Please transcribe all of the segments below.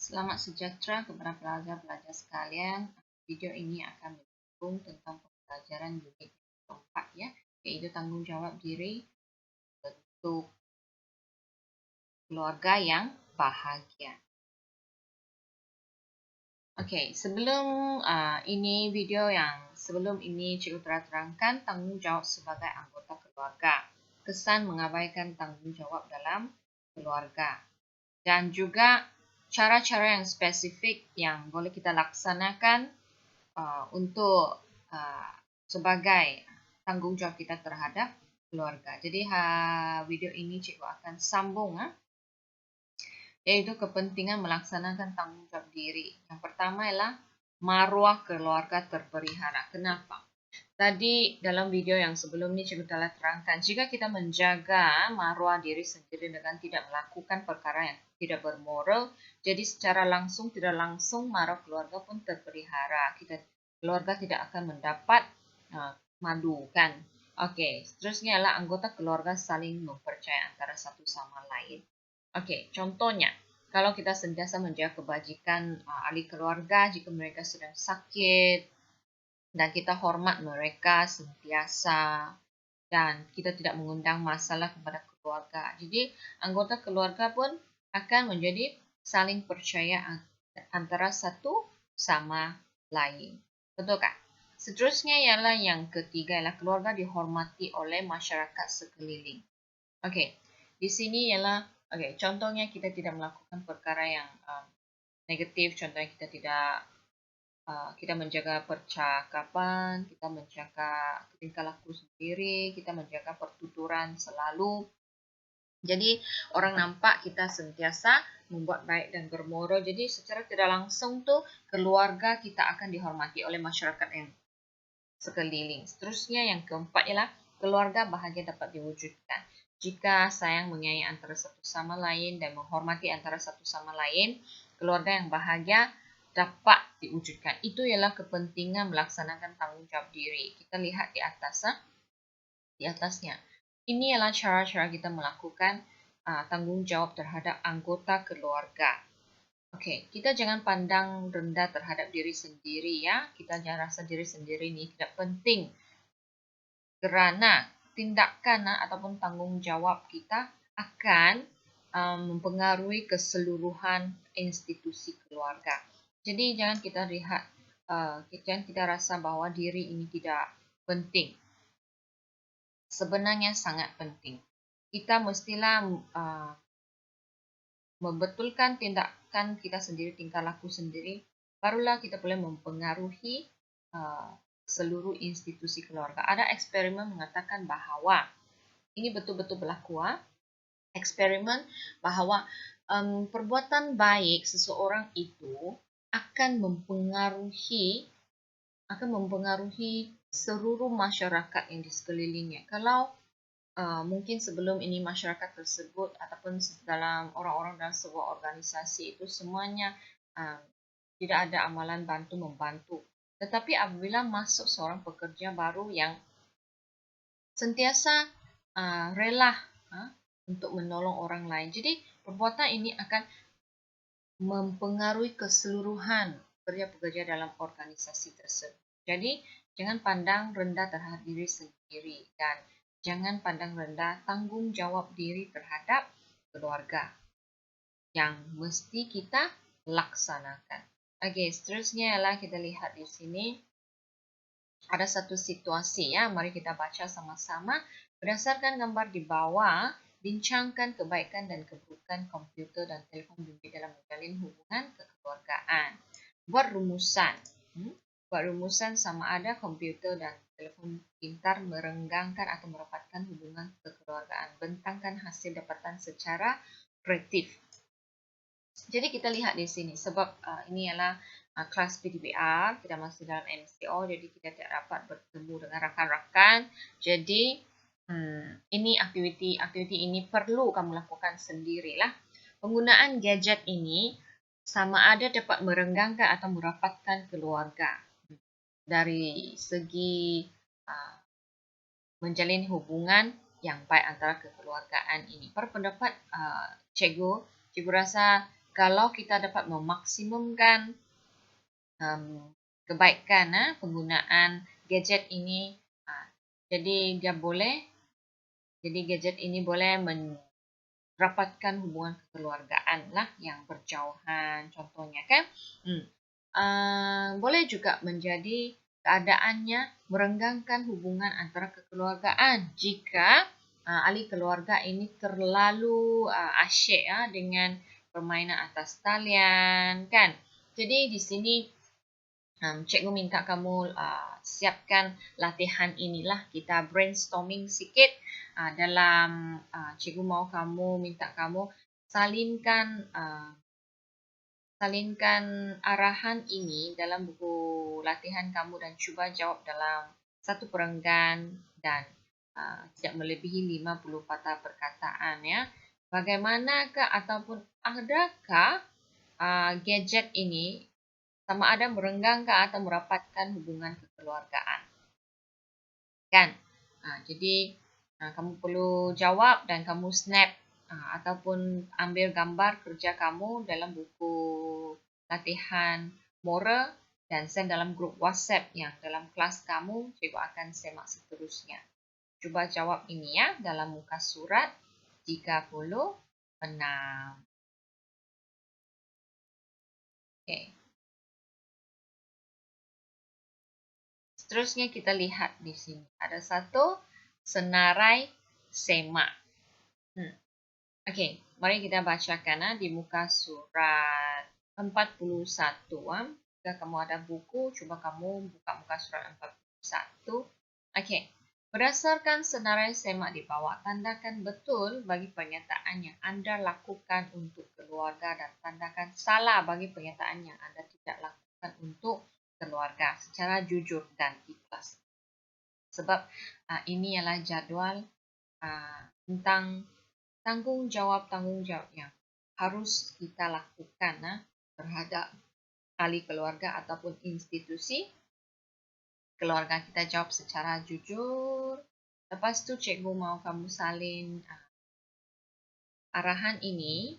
Selamat sejahtera kepada pelajar-pelajar sekalian. Video ini akan mendukung tentang pembelajaran unit keempat ya, iaitu tanggungjawab diri untuk keluarga yang bahagia. Okey, sebelum ini cikgu telah terangkan tanggungjawab sebagai anggota keluarga, kesan mengabaikan tanggungjawab dalam keluarga, dan juga cara-cara yang spesifik yang boleh kita laksanakan untuk sebagai tanggungjawab kita terhadap keluarga. Jadi video ini cikgu akan sambung iaitu kepentingan melaksanakan tanggungjawab diri. Yang pertama ialah maruah keluarga terpelihara. Kenapa? Tadi dalam video yang sebelum ni cikgu telah terangkan, jika kita menjaga maruah diri sendiri dengan tidak melakukan perkara yang tidak bermoral, jadi secara langsung tidak langsung maruah keluarga pun terpelihara. Keluarga tidak akan mendapat madu kan. Okey, seterusnya ialah anggota keluarga saling mempercayai antara satu sama lain. Okey, contohnya kalau kita sentiasa menjaga kebajikan ahli keluarga jika mereka sedang sakit, dan kita hormat mereka sentiasa, dan kita tidak mengundang masalah kepada keluarga. Jadi anggota keluarga pun akan menjadi saling percaya antara satu sama lain. Betul tak? Seterusnya ialah yang ketiga, ialah keluarga dihormati oleh masyarakat sekeliling. Okey, di sini ialah contohnya kita tidak melakukan perkara yang negatif. Contohnya kita menjaga percakapan, kita menjaga tingkah laku sendiri, kita menjaga pertuturan selalu. Jadi orang nampak kita sentiasa membuat baik dan bermoral. Jadi secara tidak langsung tu keluarga kita akan dihormati oleh masyarakat yang sekeliling. Seterusnya yang keempat ialah keluarga bahagia dapat diwujudkan jika sayang menyayangi antara satu sama lain dan menghormati antara satu sama lain. Keluarga yang bahagia dapat diwujudkan. Itu ialah kepentingan melaksanakan tanggungjawab diri. Kita lihat di atasnya. Ini ialah cara-cara kita melakukan tanggungjawab terhadap anggota keluarga. Okey, kita jangan pandang rendah terhadap diri sendiri ya. Kita jangan rasa diri sendiri ni tidak penting. Kerana tindakan ataupun tanggungjawab kita akan mempengaruhi keseluruhan institusi keluarga. Jadi jangan kita rasa bahawa diri ini tidak penting. Sebenarnya sangat penting. Kita mestilah membetulkan tindakan kita sendiri, tingkah laku sendiri, barulah kita boleh mempengaruhi seluruh institusi keluarga. Ada eksperimen mengatakan bahawa ini betul-betul berlaku. Eksperimen bahawa perbuatan baik seseorang itu akan mempengaruhi seluruh masyarakat yang di sekelilingnya. Kalau mungkin sebelum ini masyarakat tersebut ataupun dalam orang-orang dalam sebuah organisasi itu semuanya tidak ada amalan bantu-membantu. Tetapi apabila masuk seorang pekerja baru yang sentiasa rela untuk menolong orang lain, jadi perbuatan ini akan mempengaruhi keseluruhan pekerja-pekerja dalam organisasi tersebut. Jadi jangan pandang rendah terhadap diri sendiri dan jangan pandang rendah tanggungjawab diri terhadap keluarga yang mesti kita laksanakan. Okey, seterusnya ialah kita lihat di sini ada satu situasi ya. Mari kita baca sama-sama. Berdasarkan gambar di bawah, bincangkan kebaikan dan keburukan komputer dan telefon bimbit dalam menjalin hubungan kekeluargaan. Buat rumusan sama ada komputer dan telefon pintar merenggangkan atau merapatkan hubungan kekeluargaan. Bentangkan hasil dapatan secara kreatif. Jadi kita lihat di sini sebab ini ialah kelas PDBR, kita masih dalam MCO, jadi kita tidak dapat bertemu dengan rakan-rakan. Jadi ini aktiviti ini perlu kamu lakukan sendirilah. Penggunaan gadget ini sama ada dapat merenggangkan atau merapatkan keluarga dari segi menjalin hubungan yang baik antara kekeluargaan ini. Per pendapat cikgu rasa kalau kita dapat memaksimumkan kebaikan penggunaan gadget ini, jadi gadget ini boleh merapatkan hubungan kekeluargaan lah yang berjauhan, contohnya kan. Boleh juga menjadi keadaannya merenggangkan hubungan antara kekeluargaan jika ahli keluarga ini terlalu asyik dengan permainan atas talian kan. Jadi di sini cikgu minta kamu siapkan latihan inilah, kita brainstorming sikit dalam cikgu mau minta kamu salinkan arahan ini dalam buku latihan kamu dan cuba jawab dalam satu perenggan dan tidak melebihi 50 patah perkataan ya. Bagaimanakah ataupun adakah gadget ini sama ada merenggangkan atau merapatkan hubungan kekeluargaan? Kan? Jadi kamu perlu jawab dan kamu snap ataupun ambil gambar kerja kamu dalam buku latihan moral dan send dalam grup WhatsApp yang dalam kelas kamu, cikgu akan semak seterusnya. Cuba jawab ini ya dalam muka surat 36. Okay. Seterusnya kita lihat di sini. Ada satu senarai semak. Okey, mari kita bacakan di muka surat 41. Jika kamu ada buku, cuba kamu buka muka surat 41. Okey. Berdasarkan senarai semak di bawah, tandakan betul bagi pernyataan yang anda lakukan untuk keluarga dan tandakan salah bagi pernyataan yang anda tidak lakukan untuk keluarga secara jujur dan ikhlas. Sebab ini ialah jadual tentang tanggungjawab yang harus kita lakukan terhadap ahli keluarga ataupun institusi keluarga. Kita jawab secara jujur. Lepas tu cikgu mau kamu salin arahan ini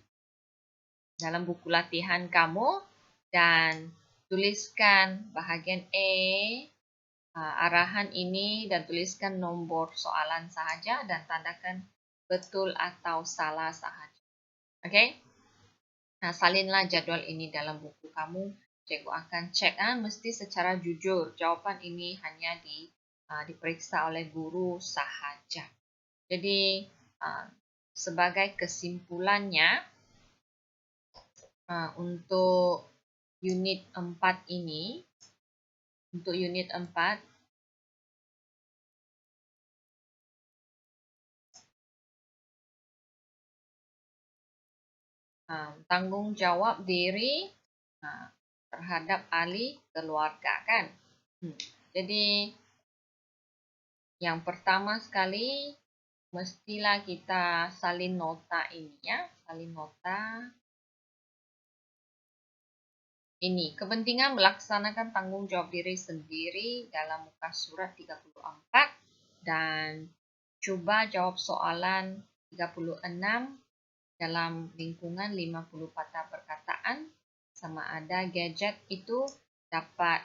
dalam buku latihan kamu dan tuliskan bahagian A arahan ini dan tuliskan nombor soalan sahaja dan tandakan betul atau salah sahaja. Okey? Salinlah jadual ini dalam buku kamu. Cikgu akan cek mesti secara jujur. Jawapan ini hanya diperiksa oleh guru sahaja. Jadi sebagai kesimpulannya untuk unit 4 ini, untuk unit 4 tanggungjawab diri terhadap ahli keluarga kan. Jadi yang pertama sekali mestilah kita salin nota ini ya, salin nota ini. Kepentingan melaksanakan tanggungjawab diri sendiri dalam muka surat 34 dan cuba jawab soalan 36 dalam lingkungan 50 patah perkataan sama ada gadget itu dapat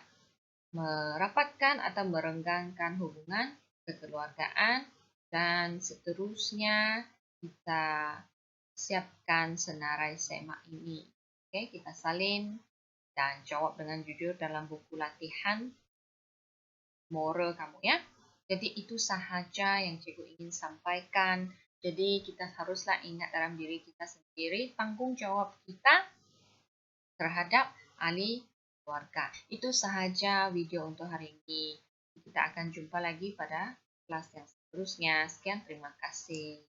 merapatkan atau merenggangkan hubungan kekeluargaan dan seterusnya kita siapkan senarai semak ini. Okey, kita salin dan jawab dengan jujur dalam buku latihan moral kamu ya. Jadi itu sahaja yang cikgu ingin sampaikan. Jadi kita haruslah ingat dalam diri kita sendiri tanggungjawab kita terhadap ahli keluarga. Itu sahaja video untuk hari ini. Kita akan jumpa lagi pada kelas yang seterusnya. Sekian, terima kasih.